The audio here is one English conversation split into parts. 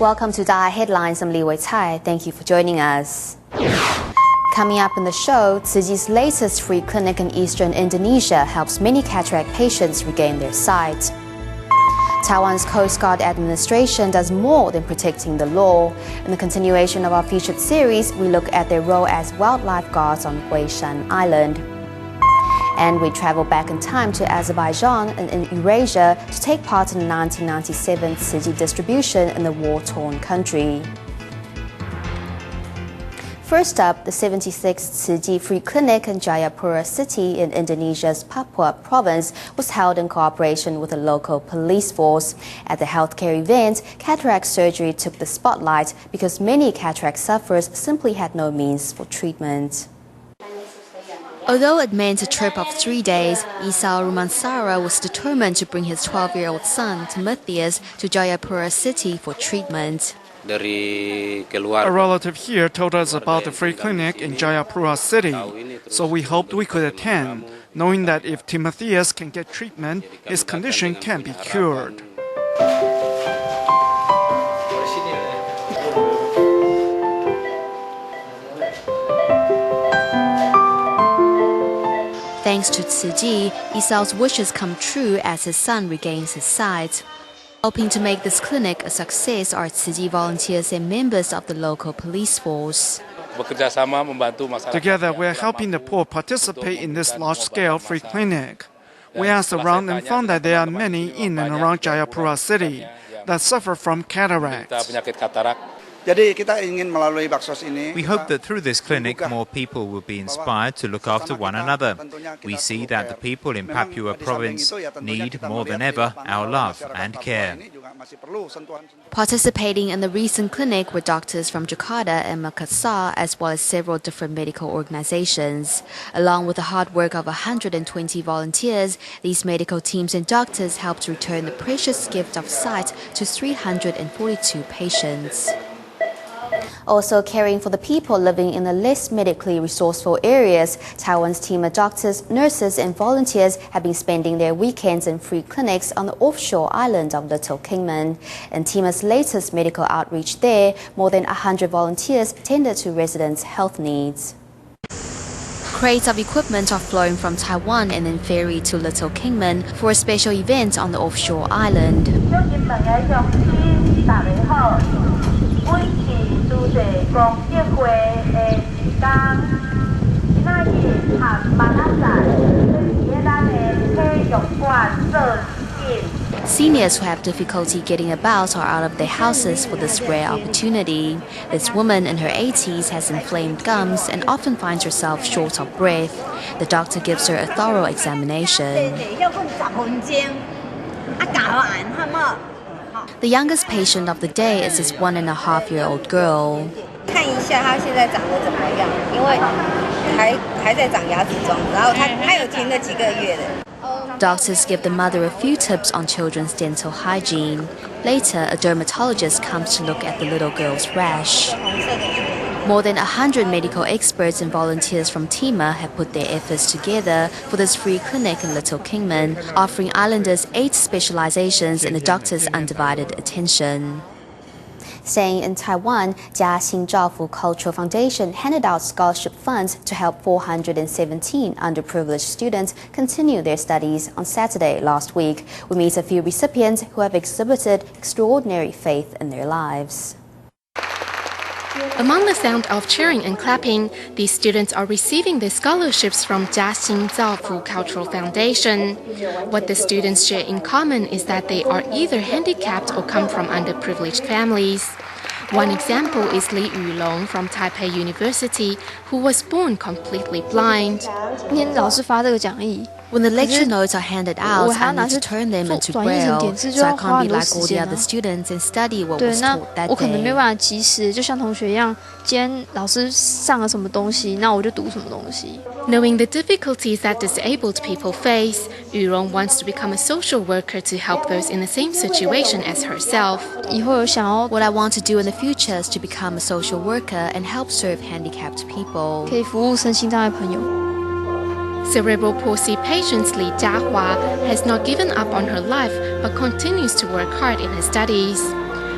Welcome to Dai Headlines. I'm Li Wei-Tai. Thank you for joining us. Coming up in the show, Tzu Chi's latest free clinic in eastern Indonesia helps many cataract patients regain their sight. Taiwan's Coast Guard administration does more than protecting the law. In the continuation of our featured series, we look at their role as wildlife guards on Huishan Island. And we travel back in time to Azerbaijan and in Eurasia to take part in the 1997 Tzu Chi distribution in the war-torn country. First up, the 76th Tzu Chi Free Clinic in Jayapura City in Indonesia's Papua province was held in cooperation with a local police force. At the healthcare event, cataract surgery took the spotlight because many cataract sufferers simply had no means for treatment. Although it meant a trip of 3 days, Isao Rumansara was determined to bring his 12-year-old son, Timotheus, to Jayapura City for treatment. A relative here told us about the free clinic in Jayapura City, so we hoped we could attend, knowing that if Timotheus can get treatment, his condition can be cured. Thanks to Tzu Chi, Isao's wishes come true as his son regains his sight. Helping to make this clinic a success are Tzu Chi volunteers and members of the local police force. Together, we are helping the poor participate in this large-scale free clinic. We asked around and found that there are many in and around Jayapura City that suffer from cataracts. We hope that through this clinic, more people will be inspired to look after one another. We see that the people in Papua province need more than ever our love and care. Participating in the recent clinic were doctors from Jakarta and Makassar, as well as several different medical organizations. Along with the hard work of 120 volunteers, these medical teams and doctors helped return the precious gift of sight to 342 patients. Also caring for the people living in the less medically resourceful areas, Taiwan's team of doctors, nurses and volunteers have been spending their weekends in free clinics on the offshore island of Little Kingman. In Tima's latest medical outreach there, more than 100 volunteers tended to residents' health needs. Crates of equipment are flown from Taiwan and then ferried to Little Kingman for a special event on the offshore island. Seniors who have difficulty getting about are out of their houses for this rare opportunity. This woman in her 80s has inflamed gums and often finds herself short of breath. The doctor gives her a thorough examination. The youngest patient of the day is this 1.5-year-old girl. Doctors give the mother a few tips on children's dental hygiene. Later, a dermatologist comes to look at the little girl's rash. More than 100 medical experts and volunteers from Tima have put their efforts together for this free clinic in Little Kingman, offering islanders 8 specializations in the doctor's undivided attention. Staying in Taiwan, Jiaxing Zhaofu Cultural Foundation handed out scholarship funds to help 417 underprivileged students continue their studies on Saturday last week. We meet a few recipients who have exhibited extraordinary faith in their lives. Among the sound of cheering and clapping, these students are receiving their scholarships from Jiaxing Zhaofu Cultural Foundation. What the students share in common is that they are either handicapped or come from underprivileged families. One example is Li Yulong from Taipei University, who was born completely blind. When the lecture notes are handed out, I need to turn them into Braille, so I can't be like all the other students and study what was taught that day. Knowing the difficulties that disabled people face, Yurong wants to become a social worker to help those in the same situation as herself. What I want to do in the future is to become a social worker and help serve handicapped people. Cerebral palsy patient Li Jiahua has not given up on her life but continues to work hard in her studies.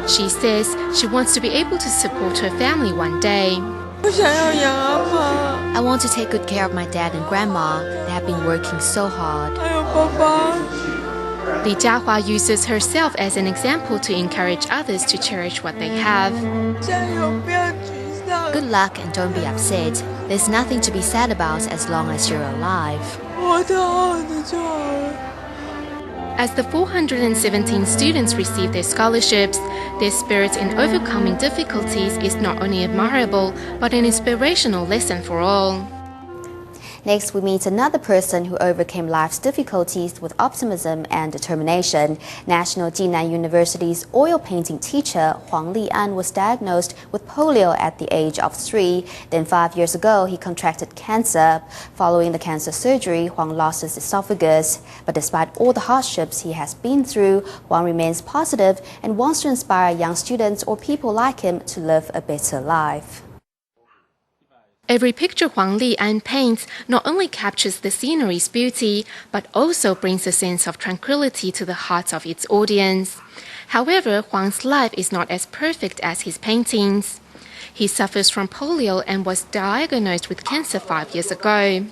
She says she wants to be able to support her family one day. I want to take good care of my dad and grandma. They have been working so hard. Li Jiahua uses herself as an example to encourage others to cherish what they have. Good luck and don't be upset. There's nothing to be sad about as long as you're alive. As the 417 students receive their scholarships, their spirit in overcoming difficulties is not only admirable, but an inspirational lesson for all. Next, we meet another person who overcame life's difficulties with optimism and determination. National Jinan University's oil painting teacher Huang Lian was diagnosed with polio at the age of 3. Then 5 years ago, he contracted cancer. Following the cancer surgery, Huang lost his esophagus. But despite all the hardships he has been through, Huang remains positive and wants to inspire young students or people like him to live a better life. Every picture Huang Lian paints not only captures the scenery's beauty, but also brings a sense of tranquility to the hearts of its audience. However, Huang's life is not as perfect as his paintings. He suffers from polio and was diagnosed with cancer 5 years ago.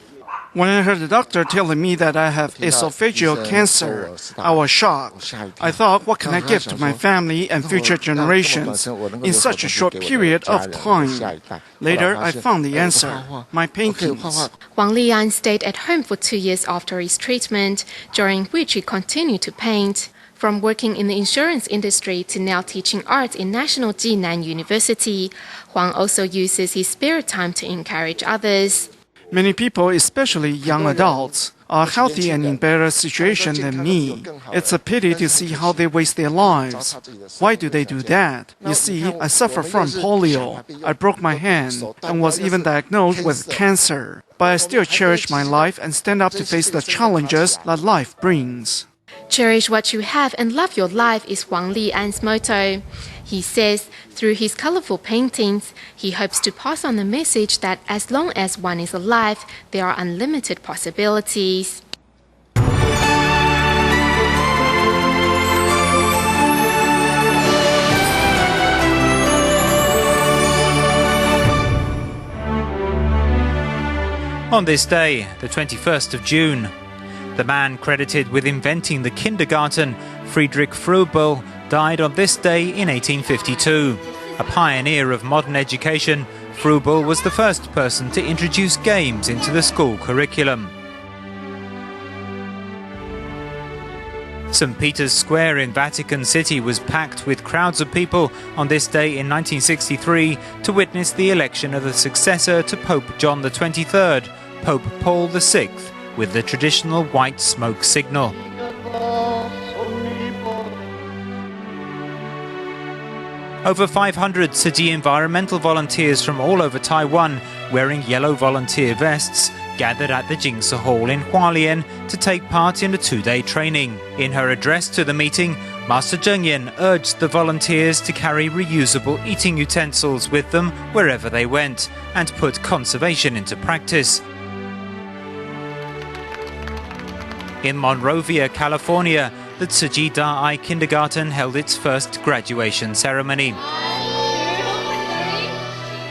When I heard the doctor telling me that I have esophageal cancer, I was shocked. I thought, what can I give to my family and future generations in such a short period of time? Later, I found the answer, my paintings. Huang Lian stayed at home for 2 years after his treatment, during which he continued to paint. From working in the insurance industry to now teaching art in National Jinan University, Huang also uses his spare time to encourage others. Many people, especially young adults, are healthy and in better situation than me. It's a pity to see how they waste their lives. Why do they do that? You see, I suffer from polio. I broke my hand and was even diagnosed with cancer. But I still cherish my life and stand up to face the challenges that life brings. Cherish what you have and love your life is Huang Lian's motto. He says through his colorful paintings, he hopes to pass on the message that as long as one is alive, there are unlimited possibilities. On this day, the 21st of June, the man credited with inventing the kindergarten, Friedrich Froebel, died on this day in 1852. A pioneer of modern education, Froebel was the first person to introduce games into the school curriculum. St. Peter's Square in Vatican City was packed with crowds of people on this day in 1963 to witness the election of the successor to Pope John XXIII, Pope Paul VI, with the traditional white smoke signal. Over 500 Tzu Chi environmental volunteers from all over Taiwan, wearing yellow volunteer vests, gathered at the Jingse Hall in Hualien to take part in a 2-day training. In her address to the meeting, Master Zheng Yan urged the volunteers to carry reusable eating utensils with them wherever they went and put conservation into practice. In Monrovia, California, the Tzu Chi Da-ai Kindergarten held its first graduation ceremony.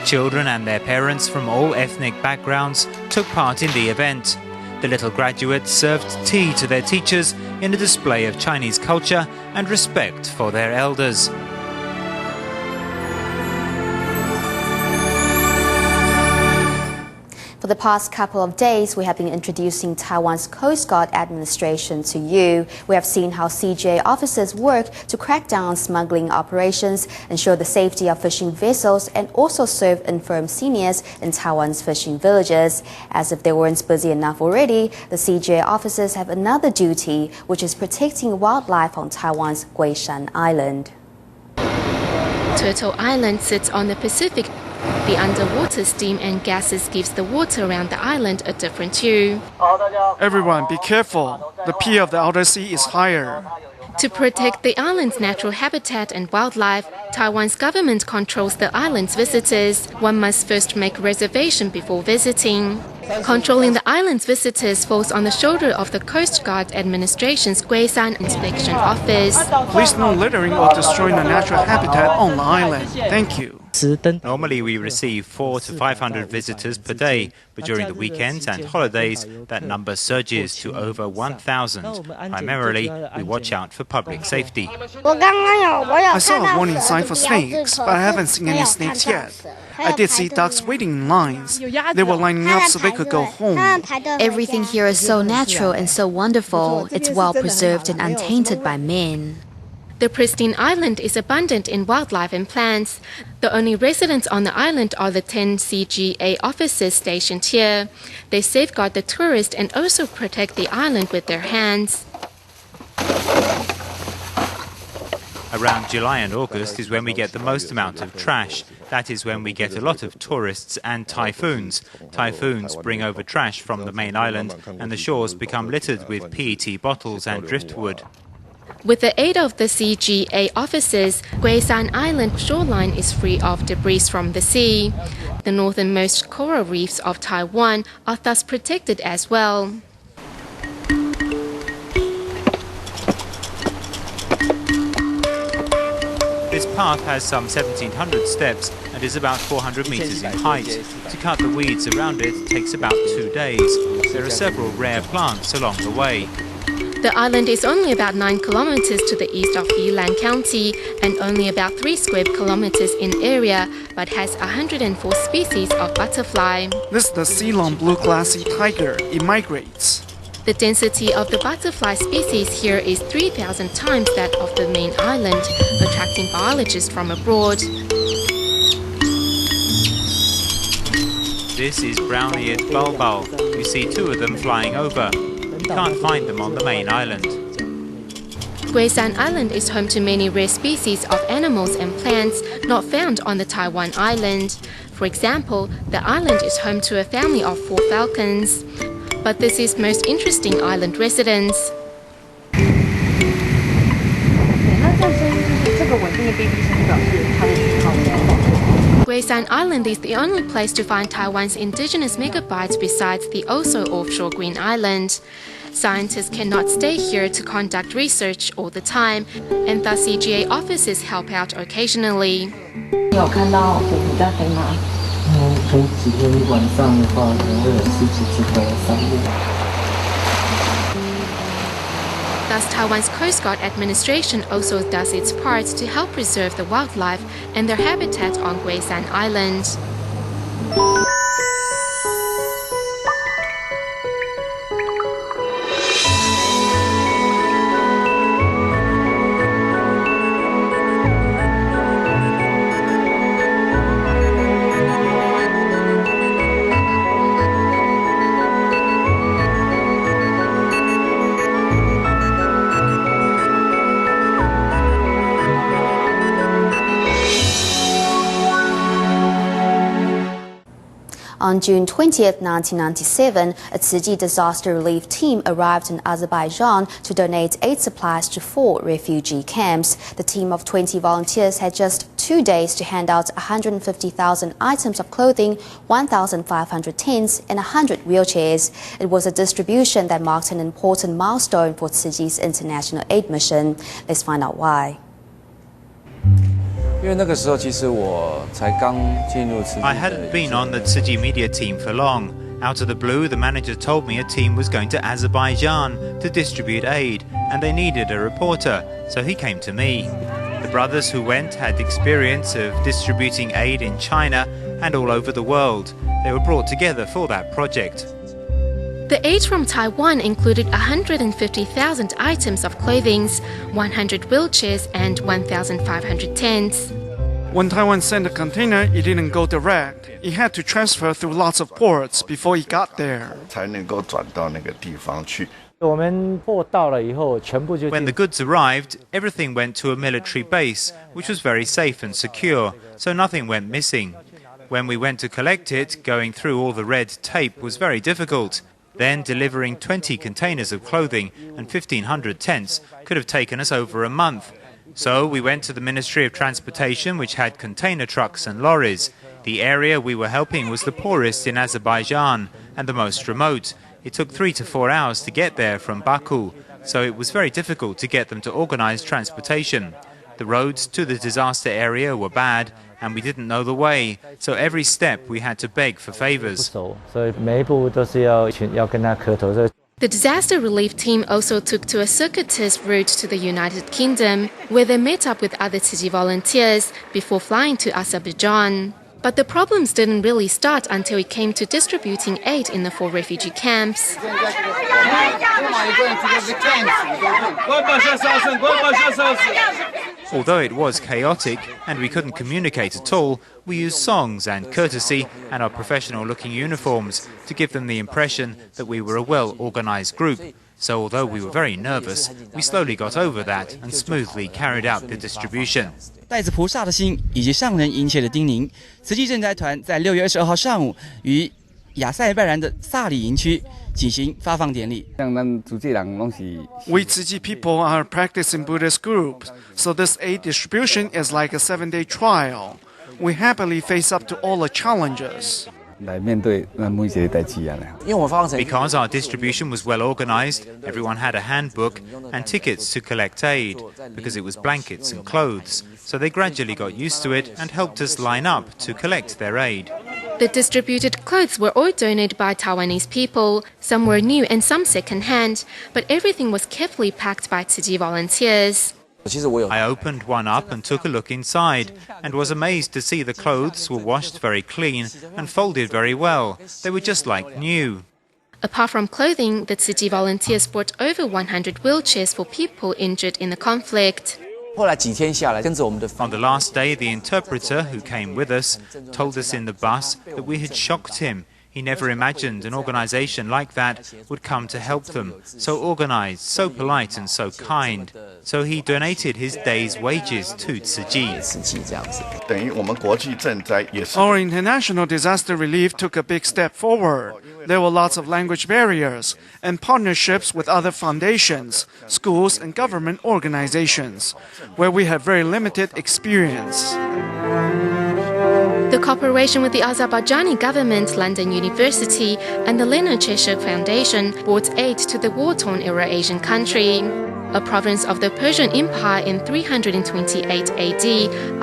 Children and their parents from all ethnic backgrounds took part in the event. The little graduates served tea to their teachers in a display of Chinese culture and respect for their elders. For the past couple of days, we have been introducing Taiwan's Coast Guard administration to you. We have seen how CGA officers work to crack down on smuggling operations, ensure the safety of fishing vessels, and also serve infirm seniors in Taiwan's fishing villages. As if they weren't busy enough already, the CGA officers have another duty, which is protecting wildlife on Taiwan's Guishan Island. Turtle Island sits on the Pacific. The underwater steam and gases gives the water around the island a different hue. Everyone, be careful. The pH of the outer sea is higher. To protect the island's natural habitat and wildlife, Taiwan's government controls the island's visitors. One must first make reservation before visiting. Controlling the island's visitors falls on the shoulder of the Coast Guard Administration's Guisan Inspection Office. Please no littering or destroying the natural habitat on the island. Thank you. Normally we receive 400 to 500 visitors per day, but during the weekends and holidays that number surges to over 1,000. Primarily, we watch out for public safety. I saw a warning sign for snakes, but I haven't seen any snakes yet. I did see ducks waiting in lines. They were lining up so they could go home. Everything here is so natural and so wonderful. It's well preserved and untainted by men. The pristine island is abundant in wildlife and plants. The only residents on the island are the 10 CGA officers stationed here. They safeguard the tourists and also protect the island with their hands. Around July and August is when we get the most amount of trash. That is when we get a lot of tourists and typhoons. Typhoons bring over trash from the main island and the shores become littered with PET bottles and driftwood. With the aid of the CGA officers, Guisan Island shoreline is free of debris from the sea. The northernmost coral reefs of Taiwan are thus protected as well. This path has some 1,700 steps and is about 400 meters in height. To cut the weeds around it takes about 2 days. There are several rare plants along the way. The island is only about 9 kilometers to the east of Yilan County and only about 3 square kilometers in area, but has 104 species of butterfly. This is the Ceylon blue glassy tiger. It migrates. The density of the butterfly species here is 3,000 times that of the main island, attracting biologists from abroad. This is brown-eared bulbul. You see 2 of them flying over. You can't find them on the main island. Guisan Island is home to many rare species of animals and plants not found on the Taiwan island. For example, the island is home to a family of 4 falcons. But this is most interesting island residents. Guisan Island is the only place to find Taiwan's indigenous megabytes besides the also offshore Green Island. Scientists cannot stay here to conduct research all the time, and thus CGA officers help out occasionally. Thus, Taiwan's Coast Guard Administration also does its part to help preserve the wildlife and their habitat on Guisan Island. On June 20th, 1997, a Tzu Chi disaster relief team arrived in Azerbaijan to donate aid supplies to 4 refugee camps. The team of 20 volunteers had just 2 days to hand out 150,000 items of clothing, 1,500 tents, and 100 wheelchairs. It was a distribution that marked an important milestone for Tzu Chi's international aid mission. Let's find out why. I hadn't been on the Tzu Chi media team for long. Out of the blue, the manager told me a team was going to Azerbaijan to distribute aid, and they needed a reporter, so he came to me. The brothers who went had experience of distributing aid in China and all over the world. They were brought together for that project. The aid from Taiwan included 150,000 items of clothing, 100 wheelchairs, and 1,500 tents. When Taiwan sent a container, it didn't go direct. It had to transfer through lots of ports before it got there. When the goods arrived, everything went to a military base, which was very safe and secure, so nothing went missing. When we went to collect it, going through all the red tape was very difficult. Then delivering 20 containers of clothing and 1,500 tents could have taken us over a month. So we went to the Ministry of Transportation, which had container trucks and lorries. The area we were helping was the poorest in Azerbaijan. and the most remote. It took 3 to 4 hours to get there from Baku, so it was very difficult to get them to organize transportation. The roads to the disaster area were bad, and we didn't know the way, so every step we had to beg for favors. The disaster relief team also took to a circuitous route to the United Kingdom, where they met up with other Tzu Chi volunteers before flying to Azerbaijan. But the problems didn't really start until it came to distributing aid in the 4 refugee camps. Although it was chaotic and we couldn't communicate at all, we used songs and courtesy and our professional-looking uniforms to give them the impression that we were a well-organized group. So although we were very nervous, we slowly got over that and smoothly carried out the distribution. 带着菩萨的心以及上人殷切的叮咛，慈济赈灾团在6月22号上午于亚塞拜然的萨里营区进行发放典礼。We Tzu Chi people are practicing Buddhist groups, so this aid distribution is like a 7-day trial. We happily face up to all the challenges. Because our distribution was well organized, everyone had a handbook and tickets to collect aid, because it was blankets and clothes, so they gradually got used to it and helped us line up to collect their aid. The distributed clothes were all donated by Taiwanese people. Some were new and some second-hand, but everything was carefully packed by Tzu Chi volunteers. I opened one up and took a look inside, and was amazed to see the clothes were washed very clean and folded very well. They were just like new. Apart from clothing, the Tzu Chi volunteers brought over 100 wheelchairs for people injured in the conflict. On the last day, the interpreter who came with us told us in the bus that we had shocked him. He never imagined an organization like that would come to help them, so organized, so polite and so kind. So he donated his day's wages to Tzu Chi. Our international disaster relief took a big step forward. There were lots of language barriers and partnerships with other foundations, schools and government organizations, where we had very limited experience. The cooperation with the Azerbaijani government, London University, and the Leonard Cheshire Foundation brought aid to the war-torn Eurasian country. A province of the Persian Empire in 328 AD,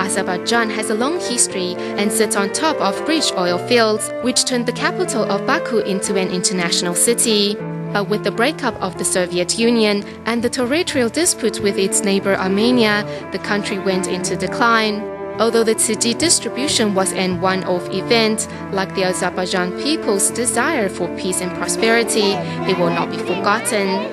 Azerbaijan has a long history and sits on top of rich oil fields, which turned the capital of Baku into an international city. But with the breakup of the Soviet Union and the territorial dispute with its neighbor Armenia, the country went into decline. Although the Tzu Chi distribution was an one-off event, like the Azerbaijan people's desire for peace and prosperity, it will not be forgotten.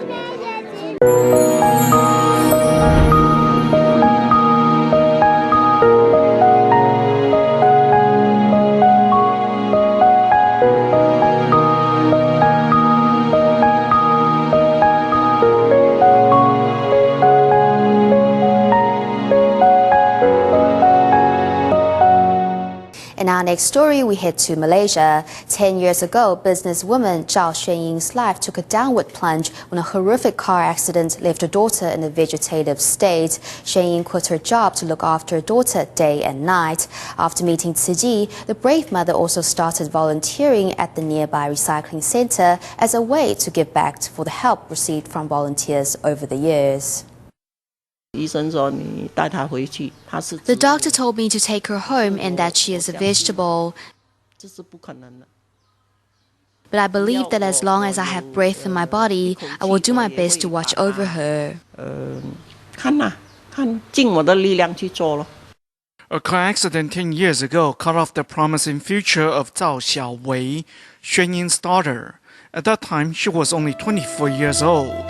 In our next story, we head to Malaysia. 10 years ago, businesswoman Zhao Xuanying's life took a downward plunge when a horrific car accident left her daughter in a vegetative state. Xuanying quit her job to look after her daughter day and night. After meeting Tzu Chi, the brave mother also started volunteering at the nearby recycling center as a way to give back for the help received from volunteers over the years. The doctor told me to take her home and that she is a vegetable. But I believe that as long as I have breath in my body, I will do my best to watch over her. A car accident 10 years ago cut off the promising future of Zhao Xiaowei, Xuanying's daughter. At that time, she was only 24 years old.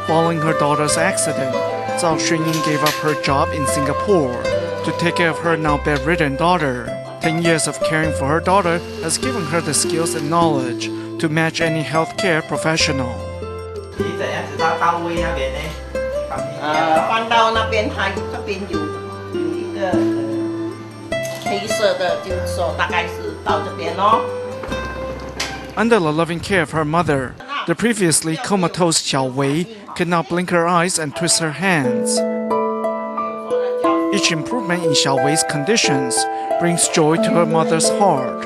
Following her daughter's accident, Zhao Xuanying gave up her job in Singapore to take care of her now bedridden daughter. 10 years of caring for her daughter has given her the skills and knowledge to match any healthcare professional. Under the loving care of her mother, the previously comatose Xiaowei could now blink her eyes and twist her hands. Each improvement in Xiaowei's conditions brings joy to her mother's heart.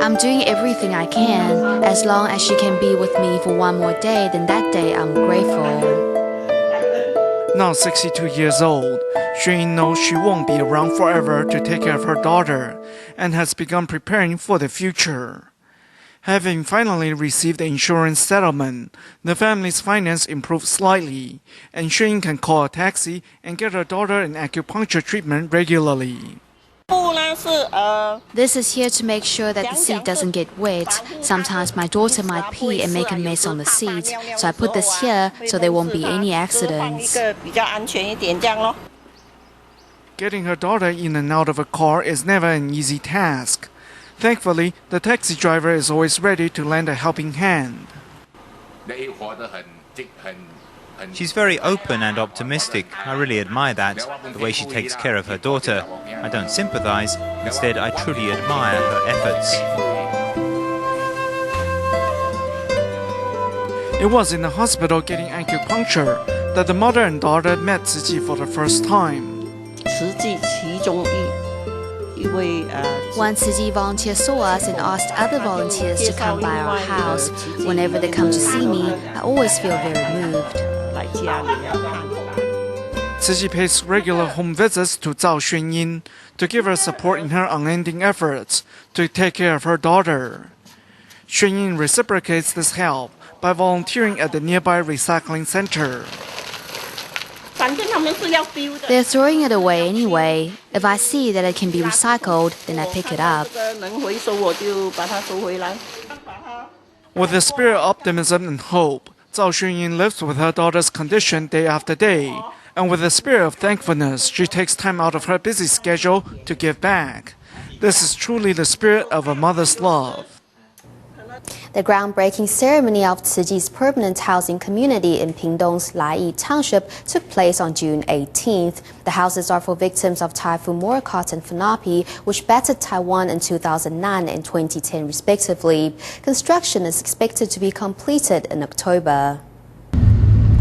I'm doing everything I can. As long as she can be with me for one more day, then that day I'm grateful. Now 62 years old, Xuanying knows she won't be around forever to take care of her daughter and has begun preparing for the future. Having finally received the insurance settlement, the family's finance improved slightly, and Xuanying can call a taxi and get her daughter an acupuncture treatment regularly. This is here to make sure that the seat doesn't get wet. Sometimes my daughter might pee and make a mess on the seat, so I put this here so there won't be any accidents. Getting her daughter in and out of a car is never an easy task. Thankfully, the taxi driver is always ready to lend a helping hand. She's very open and optimistic. I really admire that, the way she takes care of her daughter. I don't sympathize, instead I truly admire her efforts. It was in the hospital getting acupuncture that the mother and daughter met Tzu Ji for the first time. One Tzu Ji volunteer saw us and asked other volunteers to come by our house. Whenever they come to see me, I always feel very moved. Tzu Ji pays regular home visits to Zhao Xuanying to give her support in her unending efforts to take care of her daughter. Xuanying reciprocates this help by volunteering at the nearby recycling center. They're throwing it away anyway. If I see that it can be recycled, then I pick it up. With the spirit of optimism and hope, Zhao Xuanying lives with her daughter's condition day after day. And with the spirit of thankfulness, she takes time out of her busy schedule to give back. This is truly the spirit of a mother's love. The groundbreaking ceremony of Tzu Ji's permanent housing community in Pingdong's Laiyi Township took place on June 18th. The houses are for victims of Typhoon Morakot and Funapi, which battered Taiwan in 2009 and 2010 respectively. Construction is expected to be completed in October.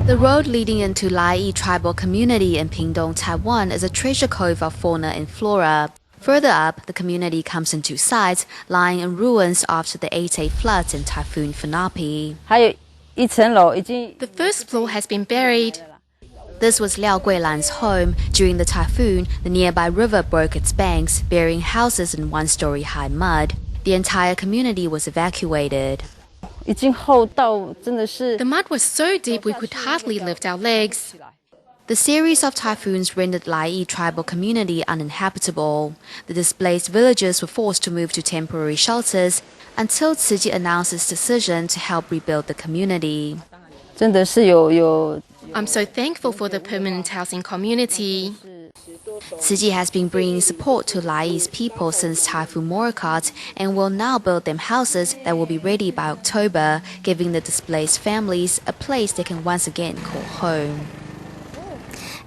The road leading into Laiyi tribal community in Pingdong, Taiwan is a treasure trove of fauna and flora. Further up, the community comes in two sides, lying in ruins after the 8-day floods in Typhoon Funapi. The first floor has been buried. This was Liao Guilan's home. During the typhoon, the nearby river broke its banks, burying houses in one-story high mud. The entire community was evacuated. The mud was so deep we could hardly lift our legs. The series of typhoons rendered Laiyi tribal community uninhabitable. The displaced villagers were forced to move to temporary shelters until Tzu Ji announced his decision to help rebuild the community. I'm so thankful for the permanent housing community. Tzu Ji has been bringing support to Laiyi's people since Typhoon Morakot and will now build them houses that will be ready by October, giving the displaced families a place they can once again call home.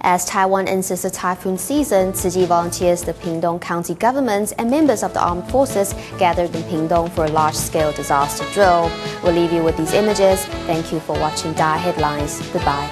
As Taiwan enters the typhoon season, Tzu Ji volunteers, the Pingdong County government, and members of the armed forces gathered in Pingdong for a large-scale disaster drill. We'll leave you with these images. Thank you for watching Dai Headlines. Goodbye.